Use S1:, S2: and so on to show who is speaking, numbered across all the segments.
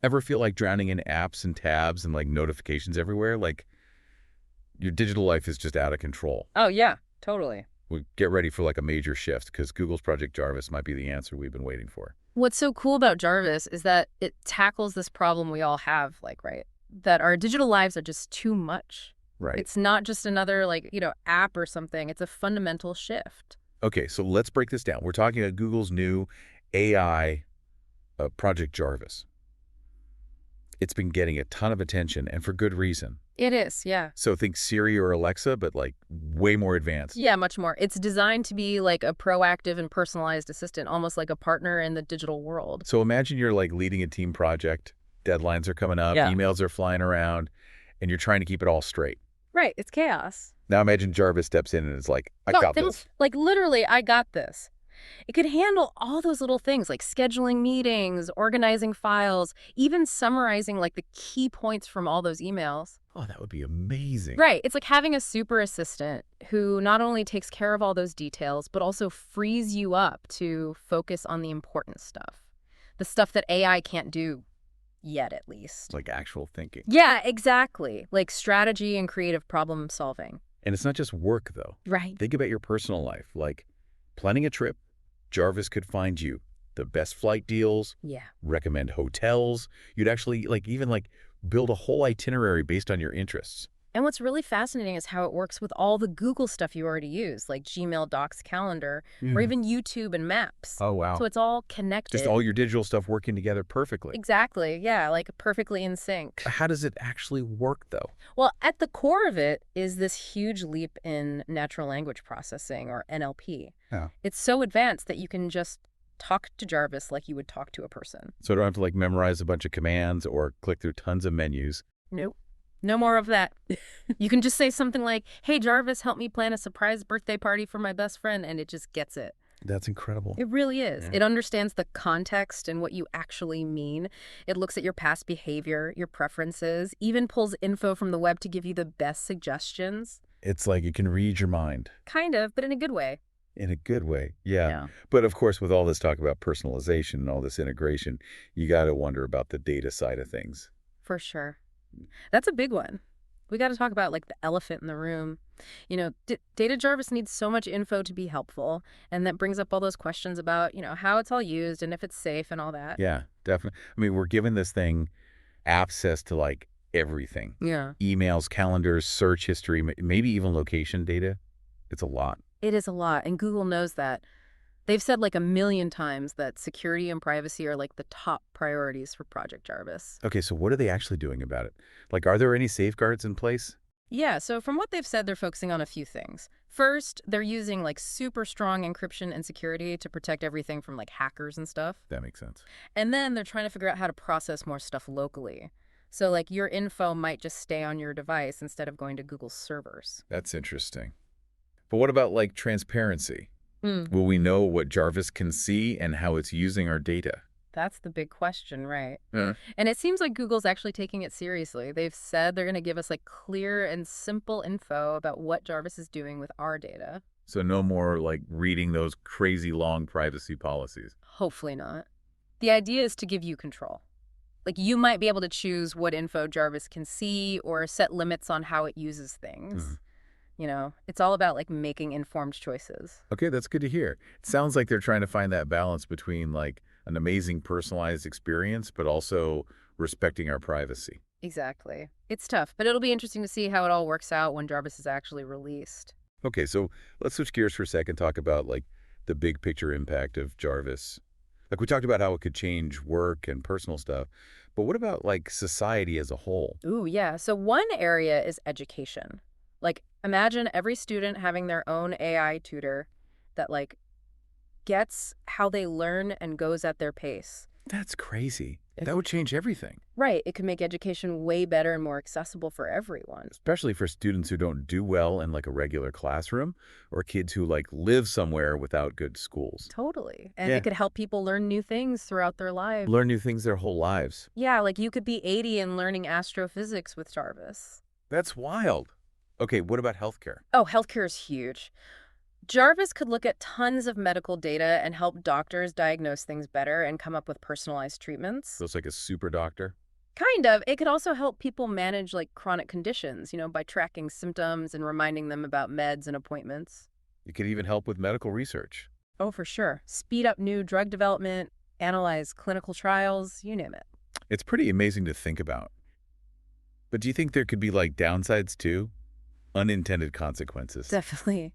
S1: Ever feel like drowning in apps and tabs and like notifications everywhere? Like your digital life is just out of control.
S2: Oh, yeah, totally.
S1: We get ready for like a major shift because Google's Project Jarvis might be the answer we've been waiting for.
S2: What's so cool about Jarvis is that it tackles this problem we all have, like, right? That our digital lives are just too much.
S1: Right.
S2: It's not just another, like, app or something. It's a fundamental shift.
S1: Okay, so let's break this down. We're talking about Google's new AI Project Jarvis. It's been getting a ton of attention, and for good reason.
S2: It is, yeah.
S1: So think Siri or Alexa, but like way more advanced.
S2: Yeah, much more. It's designed to be like a proactive and personalized assistant, almost like a partner in the digital world.
S1: So imagine you're like leading a team project, deadlines are coming up,
S2: Yeah.
S1: emails are flying around, and you're trying to keep it all straight.
S2: Right, it's chaos.
S1: Now imagine Jarvis steps in and is like, I
S2: No,
S1: got this.
S2: like literally, I got this. It could handle all those little things like scheduling meetings, organizing files, even summarizing like the key points from all those emails.
S1: Oh, that would be amazing.
S2: Right. It's like having a super assistant who not only takes care of all those details, but also frees you up to focus on the important stuff. The stuff that AI can't do yet, at least.
S1: Like actual thinking.
S2: Yeah, exactly. Like strategy and creative problem solving.
S1: And it's not just work, though.
S2: Right.
S1: Think about your personal life, like planning a trip. Jarvis could find you the best flight deals,
S2: Yeah.
S1: recommend hotels. You'd actually even build a whole itinerary based on your interests.
S2: And what's really fascinating is how it works with all the Google stuff you already use, like Gmail, Docs, Calendar, or even YouTube and Maps.
S1: Oh, wow.
S2: So it's all connected.
S1: Just all your digital stuff working together perfectly.
S2: Exactly. Yeah, like perfectly in sync.
S1: How does it actually work, though?
S2: Well, at the core of it is this huge leap in natural language processing, or NLP.
S1: Yeah.
S2: It's so advanced that you can just talk to Jarvis like you would talk to a person.
S1: So I don't have to memorize a bunch of commands or click through tons of menus.
S2: Nope. No more of that. You can just say something like, hey, Jarvis, help me plan a surprise birthday party for my best friend, and it just gets it.
S1: That's incredible.
S2: It really is.
S1: Yeah.
S2: It understands the context and what you actually mean. It looks at your past behavior, your preferences, even pulls info from the web to give you the best suggestions.
S1: It's like it can read your mind.
S2: Kind of, but in a good way.
S1: In a good way, yeah. But of course, with all this talk about personalization and all this integration, you got to wonder about the data side of things.
S2: For sure. That's a big one. We got to talk about like the elephant in the room. Data Jarvis needs so much info to be helpful. And that brings up all those questions about, how it's all used and if it's safe and all that.
S1: Yeah, definitely. I mean, we're given this thing access to everything.
S2: Yeah.
S1: Emails, calendars, search history, maybe even location data. It's a lot.
S2: It is a lot. And Google knows that. They've said like 1,000,000 times that security and privacy are like the top priorities for Project Jarvis.
S1: Okay, so what are they actually doing about it? Are there any safeguards in place?
S2: Yeah, so from what they've said, they're focusing on a few things. First, they're using like super strong encryption and security to protect everything from like hackers and stuff.
S1: That makes sense.
S2: And then they're trying to figure out how to process more stuff locally. So like your info might just stay on your device instead of going to Google's servers.
S1: That's interesting. But what about transparency? Will we know what Jarvis can see and how it's using our data?
S2: That's the big question, right?
S1: Yeah.
S2: And it seems like Google's actually taking it seriously. They've said they're going to give us like clear and simple info about what Jarvis is doing with our data.
S1: So no more reading those crazy long privacy policies.
S2: Hopefully not. The idea is to give you control. Like you might be able to choose what info Jarvis can see or set limits on how it uses things. It's all about making informed choices.
S1: Okay, that's good to hear. It sounds like they're trying to find that balance between an amazing personalized experience, but also respecting our privacy.
S2: Exactly. It's tough, but it'll be interesting to see how it all works out when Jarvis is actually released.
S1: Okay, so let's switch gears for a second, talk about the big picture impact of Jarvis. We talked about how it could change work and personal stuff, but what about society as a whole?
S2: Ooh, yeah. So one area is education. Imagine every student having their own AI tutor that gets how they learn and goes at their pace.
S1: That's crazy. That would change everything.
S2: Right. It could make education way better and more accessible for everyone.
S1: Especially for students who don't do well in a regular classroom, or kids who live somewhere without good schools.
S2: Totally. And
S1: Yeah.
S2: it could help people learn new things throughout their lives.
S1: Learn new things their whole lives.
S2: Yeah, you could be 80 and learning astrophysics with Jarvis.
S1: That's wild. Okay, what about healthcare?
S2: Oh, healthcare is huge. Jarvis could look at tons of medical data and help doctors diagnose things better and come up with personalized treatments.
S1: So it's like a super doctor?
S2: Kind of. It could also help people manage like chronic conditions, by tracking symptoms and reminding them about meds and appointments.
S1: It could even help with medical research.
S2: Oh, for sure. Speed up new drug development, analyze clinical trials, you name it.
S1: It's pretty amazing to think about. But do you think there could be like downsides too? Unintended consequences.
S2: Definitely.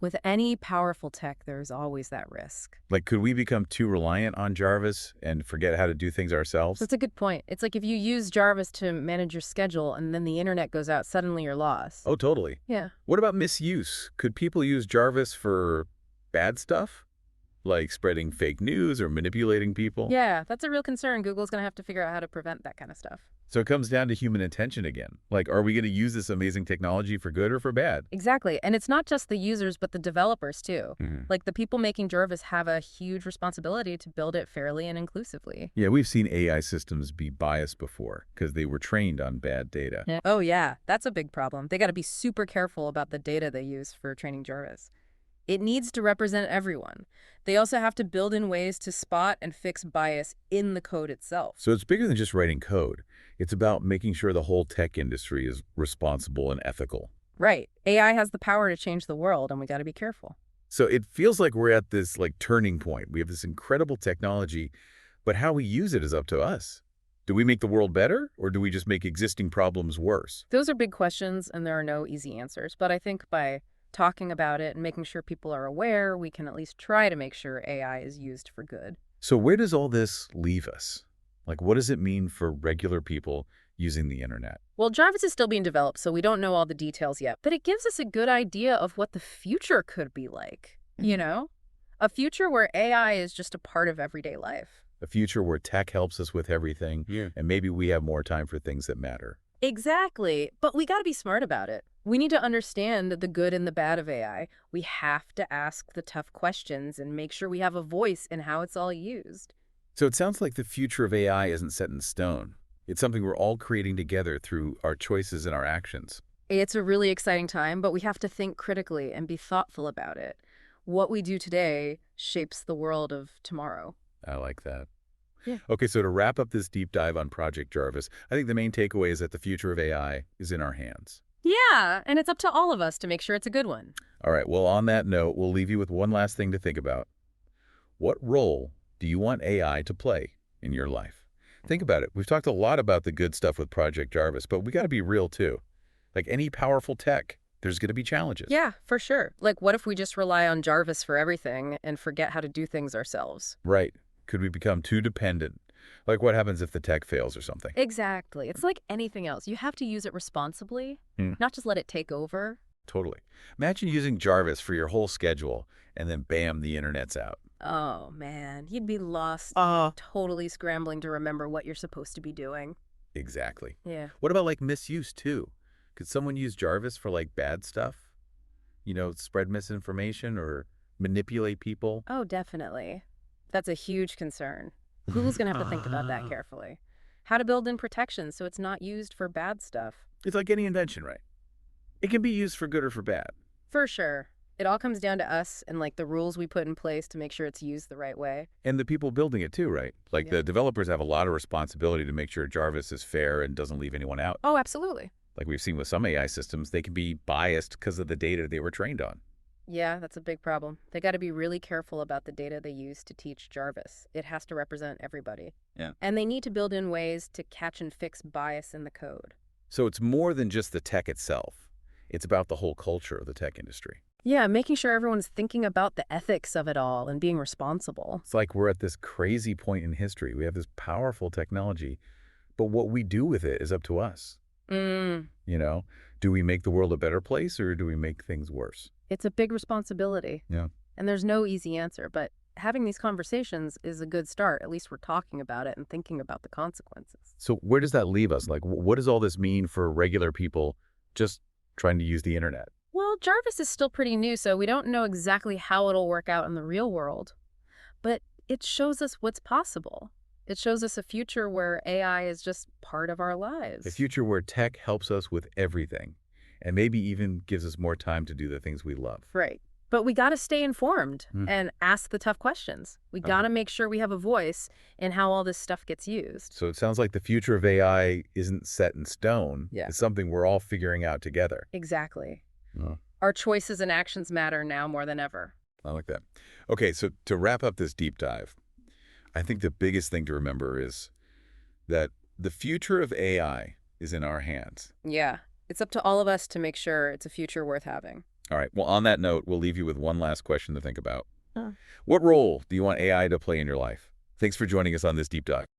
S2: With any powerful tech, there's always that risk.
S1: Like, could we become too reliant on Jarvis and forget how to do things ourselves?
S2: That's a good point. It's like if you use Jarvis to manage your schedule and then the internet goes out, suddenly you're lost.
S1: Oh, totally.
S2: Yeah.
S1: What about misuse? Could people use Jarvis for bad stuff? Like spreading fake news or manipulating people?
S2: Yeah, that's a real concern. Google's going to have to figure out how to prevent that kind of stuff.
S1: So it comes down to human intention again. Like, are we going to use this amazing technology for good or for bad?
S2: Exactly. And it's not just the users, but the developers too.
S1: Mhm.
S2: Like the people making Jarvis have a huge responsibility to build it fairly and inclusively.
S1: Yeah, we've seen AI systems be biased before because they were trained on bad data.
S2: Yeah. Oh, yeah. That's a big problem. They got to be super careful about the data they use for training Jarvis. It needs to represent everyone. They also have to build in ways to spot and fix bias in the code itself.
S1: So it's bigger than just writing code. It's about making sure the whole tech industry is responsible and ethical.
S2: Right. AI has the power to change the world, and we got to be careful.
S1: So it feels like we're at this like turning point. We have this incredible technology, but how we use it is up to us. Do we make the world better, or do we just make existing problems worse?
S2: Those are big questions, and there are no easy answers. But I think by talking about it and making sure people are aware, we can at least try to make sure AI is used for good.
S1: So where does all this leave us? Like, what does it mean for regular people using the internet?
S2: Well, Jarvis is still being developed, so we don't know all the details yet, but it gives us a good idea of what the future could be like, A future where AI is just a part of everyday life.
S1: A future where tech helps us with everything,
S3: Yeah.
S1: and maybe we have more time for things that matter.
S2: Exactly. But we got to be smart about it. We need to understand the good and the bad of AI. We have to ask the tough questions and make sure we have a voice in how it's all used.
S1: So it sounds like the future of AI isn't set in stone. It's something we're all creating together through our choices and our actions.
S2: It's a really exciting time, but we have to think critically and be thoughtful about it. What we do today shapes the world of tomorrow.
S1: I like that.
S2: Yeah.
S1: Okay, so to wrap up this deep dive on Project Jarvis, I think the main takeaway is that the future of AI is in our hands.
S2: Yeah, and it's up to all of us to make sure it's a good one.
S1: All right, well, on that note, we'll leave you with one last thing to think about. What role do you want AI to play in your life? Think about it. We've talked a lot about the good stuff with Project Jarvis, but we got to be real too. Like any powerful tech, there's going to be challenges.
S2: Yeah, for sure. Like, what if we just rely on Jarvis for everything and forget how to do things ourselves?
S1: Right. Could we become too dependent? Like what happens if the tech fails or something?
S2: Exactly. It's like anything else. You have to use it responsibly, not just let it take over.
S1: Totally. Imagine using Jarvis for your whole schedule and then bam, the internet's out.
S2: Oh, man. You'd be lost, totally scrambling to remember what you're supposed to be doing.
S1: Exactly.
S2: Yeah.
S1: What about like misuse too? Could someone use Jarvis for like bad stuff? Spread misinformation or manipulate people?
S2: Oh, definitely. That's a huge concern. Google's going to have to think about that carefully. How to build in protections so it's not used for bad stuff.
S1: It's like any invention, right? It can be used for good or for bad.
S2: For sure. It all comes down to us and like the rules we put in place to make sure it's used the right way.
S1: And the people building it too, right? Like
S2: Yeah.
S1: the developers have a lot of responsibility to make sure Jarvis is fair and doesn't leave anyone out.
S2: Oh, absolutely.
S1: Like we've seen with some AI systems, they can be biased because of the data they were trained on.
S2: Yeah, that's a big problem. They got to be really careful about the data they use to teach Jarvis. It has to represent everybody.
S3: Yeah.
S2: And they need to build in ways to catch and fix bias in the code.
S1: So it's more than just the tech itself. It's about the whole culture of the tech industry.
S2: Yeah, making sure everyone's thinking about the ethics of it all and being responsible.
S1: It's like we're at this crazy point in history. We have this powerful technology, but what we do with it is up to us. Do we make the world a better place or do we make things worse?
S2: It's a big responsibility.
S1: Yeah.
S2: And there's no easy answer, but having these conversations is a good start. At least we're talking about it and thinking about the consequences.
S1: So where does that leave us? Like, what does all this mean for regular people just trying to use the internet?
S2: Well, Jarvis is still pretty new, so we don't know exactly how it'll work out in the real world. But it shows us what's possible. It shows us a future where AI is just part of our lives.
S1: A future where tech helps us with everything and maybe even gives us more time to do the things we love.
S2: Right. But we got to stay informed
S1: Hmm.
S2: and ask the tough questions. We got to make sure we have a voice in how all this stuff gets used.
S1: So it sounds like the future of AI isn't set in stone.
S2: Yeah.
S1: It's something we're all figuring out together.
S2: Exactly.
S1: Oh,
S2: Our choices and actions matter now more than ever.
S1: I like that. Okay, so to wrap up this deep dive, I think the biggest thing to remember is that the future of AI is in our hands.
S2: Yeah. It's up to all of us to make sure it's a future worth having.
S1: All right, well, on that note, we'll leave you with one last question to think about.
S2: Huh.
S1: What role do you want AI to play in your life? Thanks for joining us on this deep dive.